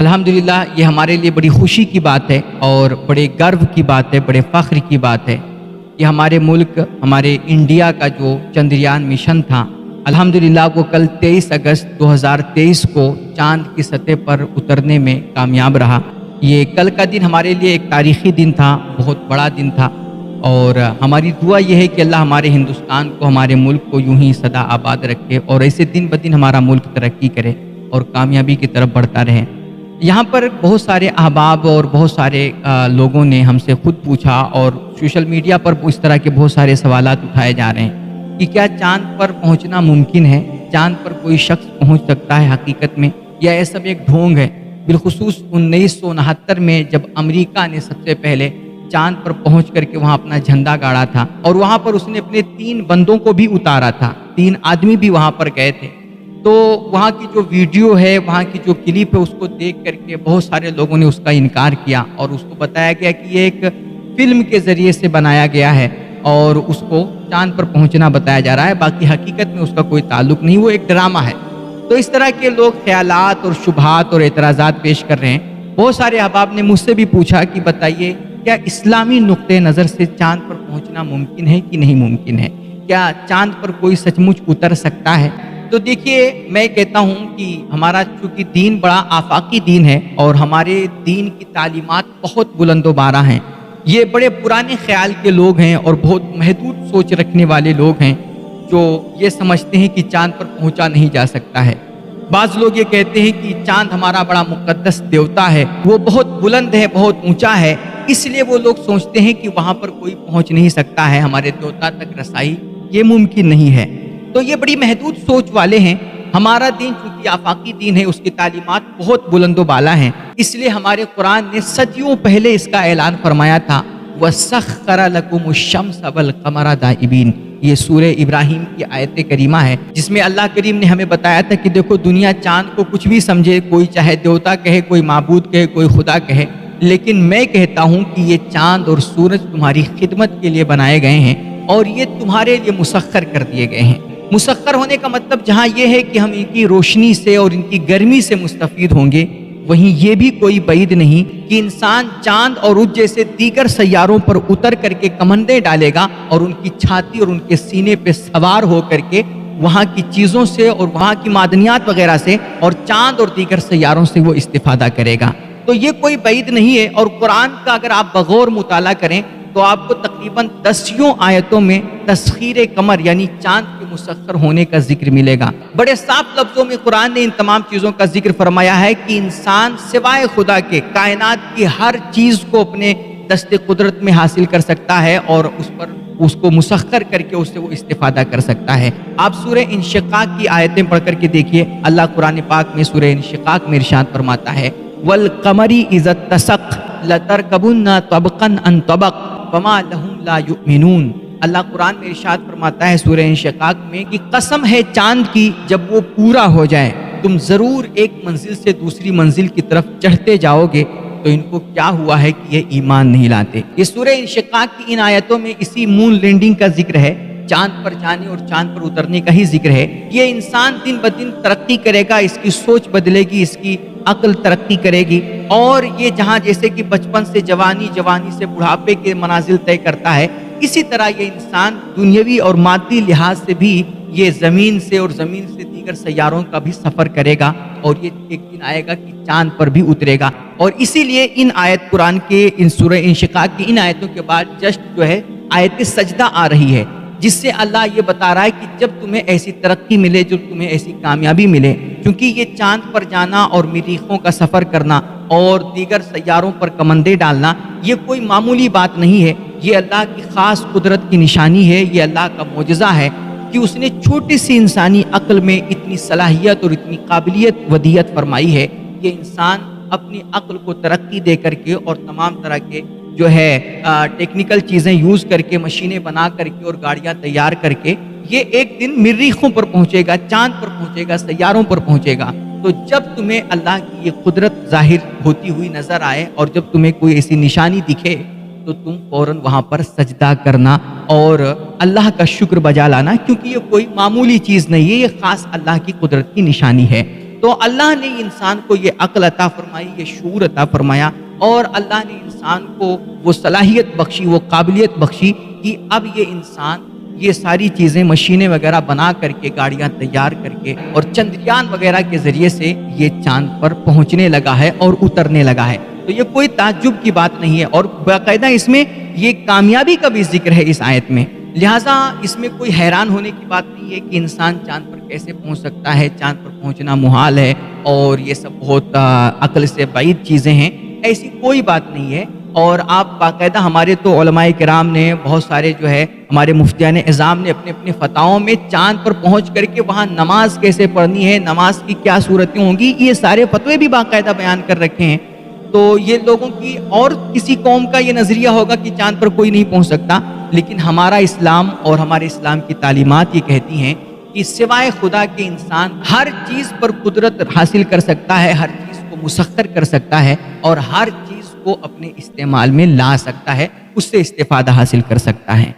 الحمدللہ یہ ہمارے لیے بڑی خوشی کی بات ہے اور بڑے گرو کی بات ہے، بڑے فخر کی بات ہے کہ ہمارے ملک، ہمارے انڈیا کا جو چندریان مشن تھا، الحمدللہ وہ کل 23 اگست 2023 کو چاند کی سطح پر اترنے میں کامیاب رہا۔ یہ کل کا دن ہمارے لیے ایک تاریخی دن تھا، بہت بڑا دن تھا، اور ہماری دعا یہ ہے کہ اللہ ہمارے ہندوستان کو، ہمارے ملک کو یوں ہی سدا آباد رکھے اور ایسے دن بدن ہمارا ملک ترقی کرے اور کامیابی کی طرف بڑھتا رہے۔ یہاں پر بہت سارے احباب اور بہت سارے لوگوں نے ہم سے خود پوچھا، اور سوشل میڈیا پر اس طرح کے بہت سارے سوالات اٹھائے جا رہے ہیں کہ کیا چاند پر پہنچنا ممکن ہے؟ چاند پر کوئی شخص پہنچ سکتا ہے حقیقت میں، یا یہ سب ایک ڈھونگ ہے؟ بالخصوص 1969 میں جب امریکہ نے سب سے پہلے چاند پر پہنچ کر کے وہاں اپنا جھنڈا گاڑا تھا، اور وہاں پر اس نے اپنے 3 بندوں کو بھی اتارا تھا، 3 آدمی بھی وہاں پر گئے تھے، تو وہاں کی جو ویڈیو ہے، وہاں کی جو کلپ ہے، اس کو دیکھ کر کے بہت سارے لوگوں نے اس کا انکار کیا، اور اس کو بتایا گیا کہ یہ ایک فلم کے ذریعے سے بنایا گیا ہے اور اس کو چاند پر پہنچنا بتایا جا رہا ہے، باقی حقیقت میں اس کا کوئی تعلق نہیں، وہ ایک ڈرامہ ہے۔ تو اس طرح کے لوگ خیالات اور شبہات اور اعتراضات پیش کر رہے ہیں۔ بہت سارے احباب نے مجھ سے بھی پوچھا کہ بتائیے کیا اسلامی نقطۂ نظر سے چاند پر پہنچنا ممکن ہے کہ نہیں ممکن ہے؟ کیا چاند پر کوئی سچ مچ اتر سکتا ہے؟ تو دیکھیے، میں کہتا ہوں کہ ہمارا چونکہ دین بڑا آفاقی دین ہے اور ہمارے دین کی تعلیمات بہت بلند و بالا ہیں، یہ بڑے پرانے خیال کے لوگ ہیں اور بہت محدود سوچ رکھنے والے لوگ ہیں جو یہ سمجھتے ہیں کہ چاند پر پہنچا نہیں جا سکتا ہے۔ بعض لوگ یہ کہتے ہیں کہ چاند ہمارا بڑا مقدس دیوتا ہے، وہ بہت بلند ہے، بہت اونچا ہے، اس لیے وہ لوگ سوچتے ہیں کہ وہاں پر کوئی پہنچ نہیں سکتا ہے، ہمارے دیوتا تک رسائی یہ ممکن نہیں ہے۔ تو یہ بڑی محدود سوچ والے ہیں۔ ہمارا دین چونکہ آفاقی دین ہے، اس کی تعلیمات بہت بلند و بالا ہیں، اس لیے ہمارے قرآن نے صدیوں پہلے اس کا اعلان فرمایا تھا، وَسَخَّرَ لَكُمُ الشَّمْسَ وَالْقَمَرَ دَائِبِينَ۔ یہ سورہ ابراہیم کی آیت کریمہ ہے، جس میں اللہ کریم نے ہمیں بتایا تھا کہ دیکھو، دنیا چاند کو کچھ بھی سمجھے، کوئی چاہے دیوتا کہے، کوئی معبود کہے، کوئی خدا کہے، لیکن میں کہتا ہوں کہ یہ چاند اور سورج تمہاری خدمت کے لیے بنائے گئے ہیں اور یہ تمہارے لیے مسخر کر دیے گئے ہیں۔ مسخر ہونے کا مطلب جہاں یہ ہے کہ ہم ان کی روشنی سے اور ان کی گرمی سے مستفید ہوں گے، وہیں یہ بھی کوئی بعید نہیں کہ انسان چاند اور اس جیسے دیگر سیاروں پر اتر کر کے کمندیں ڈالے گا اور ان کی چھاتی اور ان کے سینے پہ سوار ہو کر کے وہاں کی چیزوں سے اور وہاں کی معدنیات وغیرہ سے اور چاند اور دیگر سیاروں سے وہ استفادہ کرے گا۔ تو یہ کوئی بعید نہیں ہے، اور قرآن کا اگر آپ بغور مطالعہ کریں تو آپ کو تقریباً 10 آیتوں میں تسخیر قمر یعنی چاند کے مسخر ہونے کا ذکر ملے گا۔ بڑے صاف لفظوں میں قرآن نے ان تمام چیزوں کا ذکر فرمایا ہے کہ انسان سوائے خدا کے کائنات کی ہر چیز کو اپنے دست قدرت میں حاصل کر سکتا ہے اور اس کو مسخر کر کے اس سے وہ استفادہ کر سکتا ہے۔ آپ سورہ انشقاق کی آیتیں پڑھ کر کے دیکھیے، اللہ قرآن پاک میں سورہ انشقاق میں ارشاد فرماتا ہے، وَالْقَمَرِ إِذَا اتَّسَقَ لَتَرْكَبُنَّ طَبَقًا عَنْ طَبَقٍ فَمَا لَهُمْ لَا يُؤْمِنُونَ۔ اللہ قرآن میں ارشاد فرماتا ہے سورہ انشقاق میں کہ قسم ہے چاند کی، جب وہ پورا ہو جائے تم ضرور ایک منزل سے دوسری منزل کی طرف چڑھتے جاؤ گے، تو ان کو کیا ہوا ہے کہ یہ ایمان نہیں لاتے۔ یہ سورہ انشقاق کی ان آیتوں میں اسی مون لینڈنگ کا ذکر ہے، چاند پر جانے اور چاند پر اترنے کا ہی ذکر ہے۔ یہ انسان دن بدن ترقی کرے گا، اس کی سوچ بدلے گی، اس کی عقل ترقی کرے گی، اور یہ جہاں جیسے کہ بچپن سے جوانی، جوانی سے بڑھاپے کے منازل طے کرتا ہے، اسی طرح یہ انسان دنیاوی اور مادی لحاظ سے بھی یہ زمین سے اور زمین سے دیگر سیاروں کا بھی سفر کرے گا، اور یہ ایک دن آئے گا کہ چاند پر بھی اترے گا۔ اور اسی لیے ان آیت قرآن کے ان سورہ انشقاق کی ان آیتوں کے بعد جسٹ جو ہے آیت سجدہ آ رہی ہے، جس سے اللہ یہ بتا رہا ہے کہ جب تمہیں ایسی ترقی ملے، جب تمہیں ایسی کامیابی ملے، کیونکہ یہ چاند پر جانا اور مریخوں کا سفر کرنا اور دیگر سیاروں پر کمندیں ڈالنا یہ کوئی معمولی بات نہیں ہے، یہ اللہ کی خاص قدرت کی نشانی ہے، یہ اللہ کا معجزہ ہے کہ اس نے چھوٹی سی انسانی عقل میں اتنی صلاحیت اور اتنی قابلیت ودیت فرمائی ہے کہ انسان اپنی عقل کو ترقی دے کر کے اور تمام طرح کے جو ہے ٹیکنیکل چیزیں یوز کر کے، مشینیں بنا کر کے اور گاڑیاں تیار کر کے یہ ایک دن مریخوں پر پہنچے گا، چاند پر پہنچے گا، سیاروں پر پہنچے گا۔ تو جب تمہیں اللہ کی یہ قدرت ظاہر ہوتی ہوئی نظر آئے اور جب تمہیں کوئی ایسی نشانی دکھے تو تم فوراً وہاں پر سجدہ کرنا اور اللہ کا شکر بجا لانا، کیونکہ یہ کوئی معمولی چیز نہیں ہے، یہ خاص اللہ کی قدرت کی نشانی ہے۔ تو اللہ نے انسان کو یہ عقل عطا فرمائی، یہ شعور عطا فرمایا، اور اللہ نے انسان کو وہ صلاحیت بخشی، وہ قابلیت بخشی کہ اب یہ انسان یہ ساری چیزیں مشینیں وغیرہ بنا کر کے، گاڑیاں تیار کر کے اور چندریان وغیرہ کے ذریعے سے یہ چاند پر پہنچنے لگا ہے اور اترنے لگا ہے۔ تو یہ کوئی تعجب کی بات نہیں ہے، اور باقاعدہ اس میں یہ کامیابی کا بھی ذکر ہے اس آیت میں، لہٰذا اس میں کوئی حیران ہونے کی بات نہیں ہے کہ انسان چاند پر کیسے پہنچ سکتا ہے، چاند پر پہنچنا محال ہے اور یہ سب بہت عقل سے بعید چیزیں ہیں، ایسی کوئی بات نہیں ہے۔ اور آپ باقاعدہ ہمارے تو علماء کرام نے بہت سارے جو ہے ہمارے مفتیان اعظام نے اپنے اپنے فتاووں میں چاند پر پہنچ کر کے وہاں نماز کیسے پڑھنی ہے، نماز کی کیا صورتیں ہوں گی، یہ سارے فتوے بھی باقاعدہ بیان کر رکھے ہیں۔ تو یہ لوگوں کی اور کسی قوم کا یہ نظریہ ہوگا کہ چاند پر کوئی نہیں پہنچ سکتا، لیکن ہمارا اسلام اور ہمارے اسلام کی تعلیمات یہ کہتی ہیں کہ سوائے خدا کے انسان ہر چیز پر قدرت حاصل کر سکتا ہے، ہر چیز کو مسخر کر سکتا ہے اور ہر چیز کو اپنے استعمال میں لا سکتا ہے، اس سے استفادہ حاصل کر سکتا ہے۔